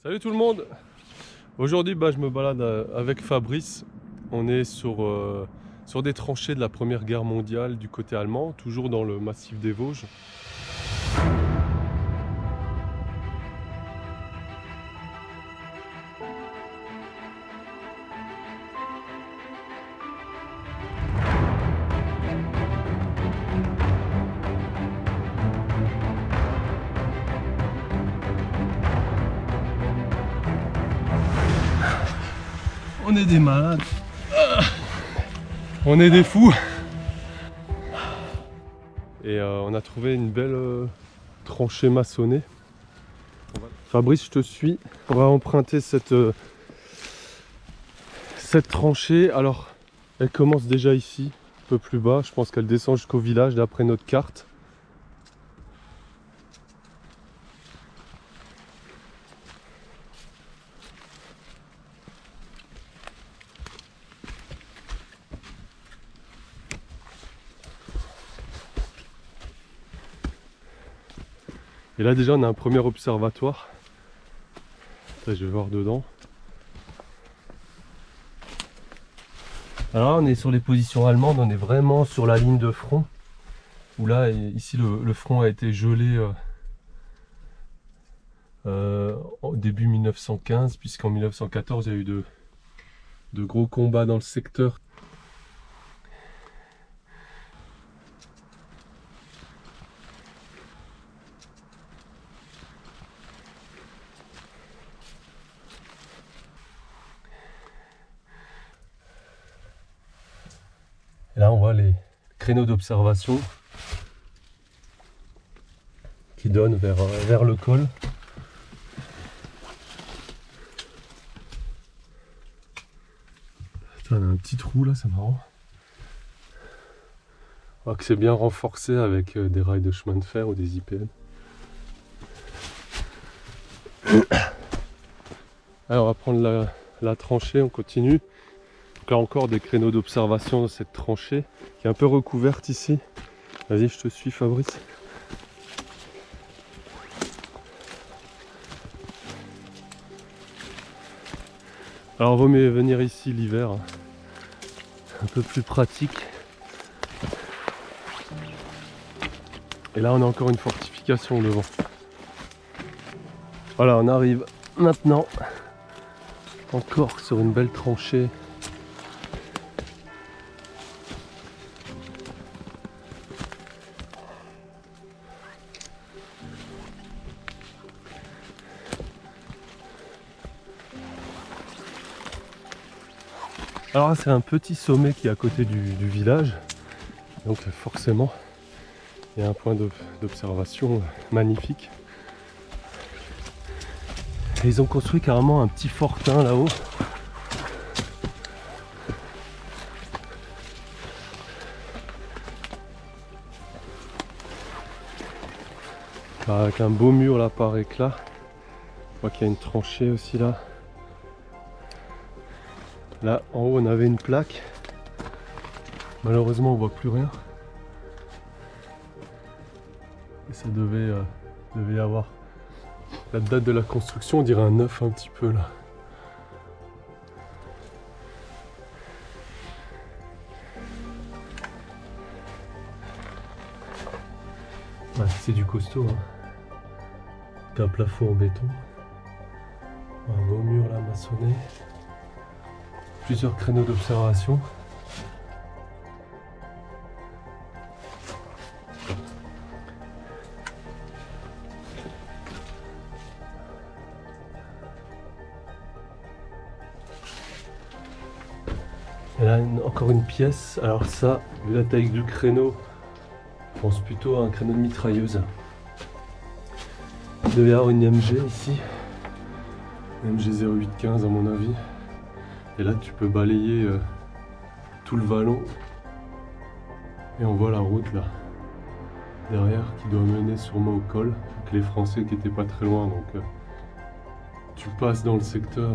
Salut tout le monde. Aujourd'hui je me balade avec Fabrice. On est sur des tranchées de la Première Guerre mondiale du côté allemand, toujours dans le massif des Vosges. On est des malades. On est des fous. Et on a trouvé une belle tranchée maçonnée. Fabrice, je te suis. On va emprunter cette tranchée. Alors, elle commence déjà ici, un peu plus bas. Je pense qu'elle descend jusqu'au village d'après notre carte. Et là déjà on a un premier observatoire. Là, je vais voir dedans. Alors là on est sur les positions allemandes, on est vraiment sur la ligne de front. Où là, ici le front a été gelé au début 1915, puisqu'en 1914 il y a eu de gros combats dans le secteur. Et là on voit les créneaux d'observation qui donnent vers le col. Putain, on a un petit trou là, c'est marrant. On voit que c'est bien renforcé avec des rails de chemin de fer ou des IPN. Alors on va prendre la tranchée, on continue. Donc là encore des créneaux d'observation dans cette tranchée qui est un peu recouverte ici. Vas-y, je te suis Fabrice. Alors vaut mieux venir ici l'hiver, hein. Un peu plus pratique. Et là on a encore une fortification devant. Voilà, on arrive maintenant encore sur une belle tranchée. Alors là c'est un petit sommet qui est à côté du village, donc forcément il y a un point d'observation magnifique. Et ils ont construit carrément un petit fortin là-haut. Avec un beau mur là par éclat. Je vois qu'il y a une tranchée aussi là. Là en haut on avait une plaque. Malheureusement on voit plus rien. Et ça devait y avoir la date de la construction, on dirait un 9 un petit peu là. Ouais, c'est du costaud, hein. Un plafond en béton. Un beau mur là maçonné. Plusieurs créneaux d'observation. Et là encore une pièce. Alors ça, vu la taille du créneau, je pense plutôt à un créneau de mitrailleuse. Il devait y avoir une MG ici. MG 0815 à mon avis. Et là tu peux balayer tout le vallon. Et on voit la route là derrière qui doit mener sûrement au col. Avec les Français qui étaient pas très loin, donc tu passes dans le secteur.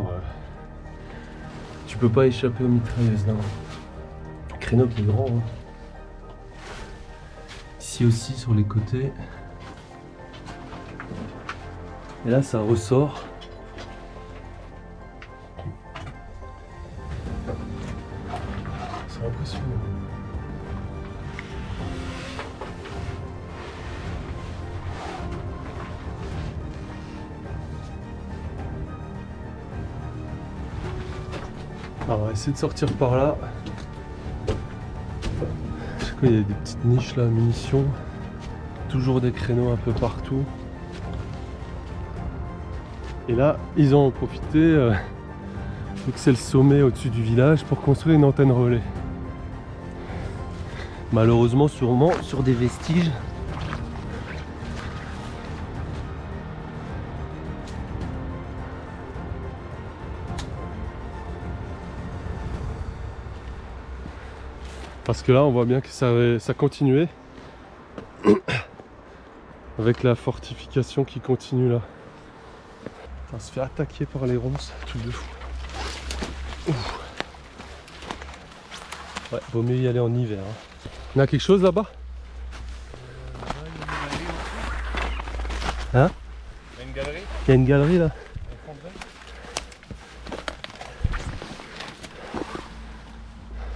Tu peux pas échapper aux mitrailleuses là. Créneau qui est grand, hein. Ici aussi sur les côtés. Et là ça ressort. Alors on va essayer de sortir par là. Je sais qu'il y a des petites niches là, munitions. Toujours des créneaux un peu partout. Et là, ils ont profité, vu que c'est le sommet au-dessus du village, pour construire une antenne relais. Malheureusement, sûrement sur des vestiges. Parce que là, on voit bien que ça continuait. Avec la fortification qui continue là. On se fait attaquer par les ronces, truc de fou. Ouf. Ouais, vaut mieux y aller en hiver. Hein. Il y a quelque chose là-bas? Hein? Il y a une galerie. Il y a une galerie là.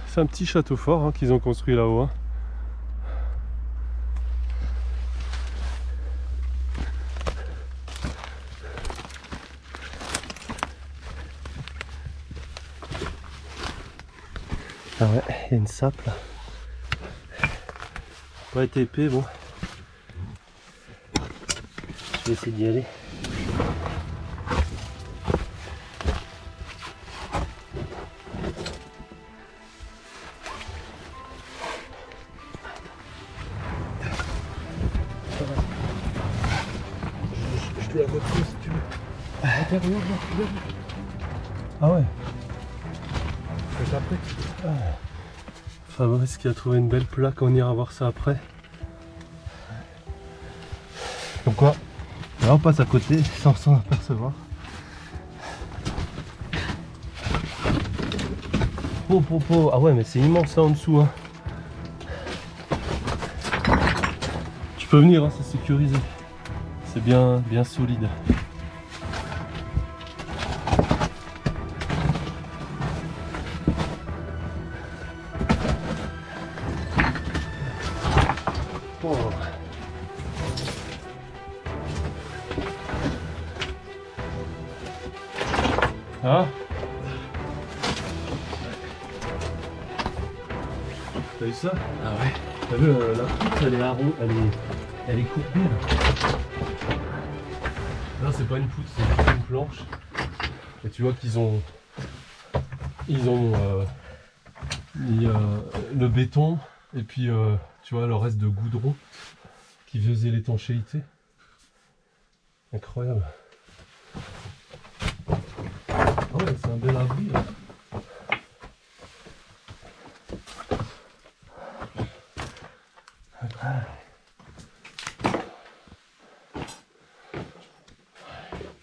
C'est un petit château fort hein, qu'ils ont construit là-haut. Hein. Ah ouais, il y a une sape là. Pas être épais, bon. Je vais essayer d'y aller. Je te la montre si tu veux. Intérieur, là. Ah ouais. C'est après. Fabrice qui a trouvé une belle plaque, on ira voir ça après. Donc quoi? Là on passe à côté sans s'en apercevoir. Oh. Ah ouais mais c'est immense là en dessous hein. Tu peux venir, hein, c'est sécurisé. C'est bien solide. Oh. Ah. T'as vu ça? Ah ouais. T'as vu la poutre elle est arrondie, elle est courbée là. Non c'est pas une poutre, c'est une planche. Et tu vois qu'ils ont mis le béton et puis tu vois le reste de goudron qui faisait l'étanchéité. Incroyable. Ah ouais, c'est un bel abri là.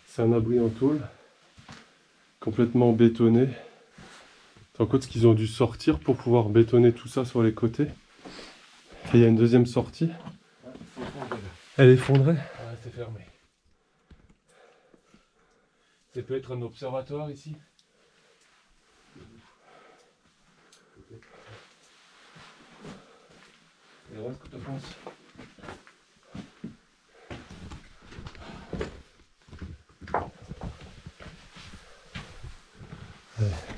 C'est un abri en tôle, complètement bétonné. En compte qu'ils ont dû sortir pour pouvoir bétonner tout ça sur les côtés. Et il y a une deuxième sortie. Elle est effondrée. Ouais, c'est fermé. Ça peut être un observatoire ici. Et le reste que tu penses?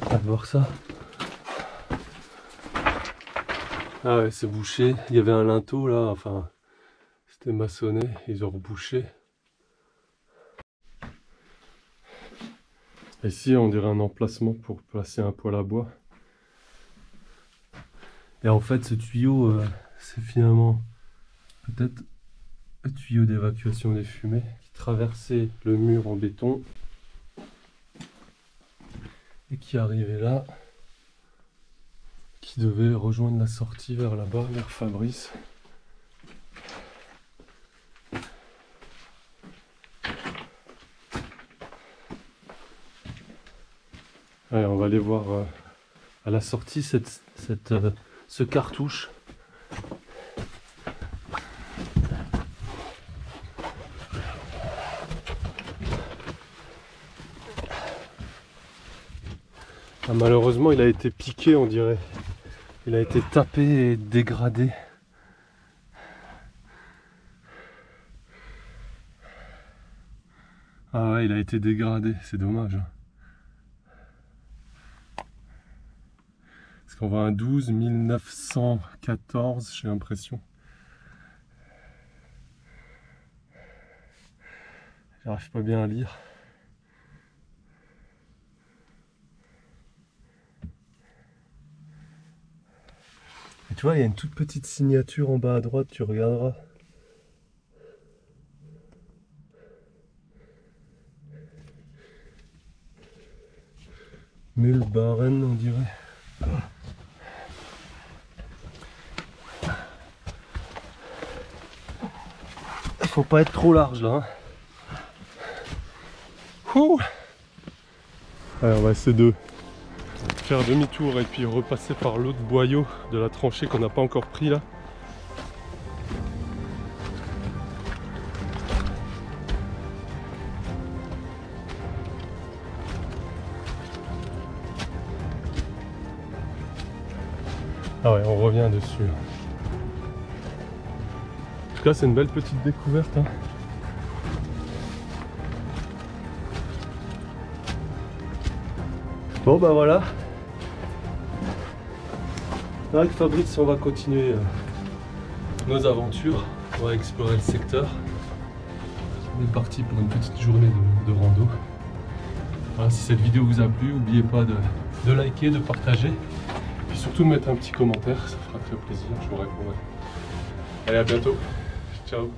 On va voir ça. Ah ouais, c'est bouché. Il y avait un linteau là, enfin, c'était maçonné, ils ont rebouché. Ici, on dirait un emplacement pour placer un poêle à bois. Et en fait, ce tuyau, c'est finalement peut-être le tuyau d'évacuation des fumées qui traversait le mur en béton et qui arrivait là, qui devait rejoindre la sortie vers là-bas, vers Fabrice. Allez, on va aller voir à la sortie ce cartouche. Ah, malheureusement, il a été piqué, on dirait. Il a été tapé et dégradé. Ah ouais, il a été dégradé, c'est dommage. 192 1914, j'ai l'impression. J'arrive pas bien à lire. Et tu vois, il y a une toute petite signature en bas à droite, tu regarderas. Mulbaren, on dirait. Faut pas être trop large là. Hein. Ouh. Allez, on va essayer de faire demi-tour et puis repasser par l'autre boyau de la tranchée qu'on n'a pas encore pris là. Ah ouais, on revient dessus. En tout cas, c'est une belle petite découverte. Hein. Bon bah voilà. Avec Fabrice, on va continuer nos aventures. On va explorer le secteur. On est parti pour une petite journée de rando. Voilà, si cette vidéo vous a plu, n'oubliez pas de liker, de partager. Et surtout de mettre un petit commentaire, ça fera très plaisir, je vous répondrai. Allez, à bientôt. Ciao.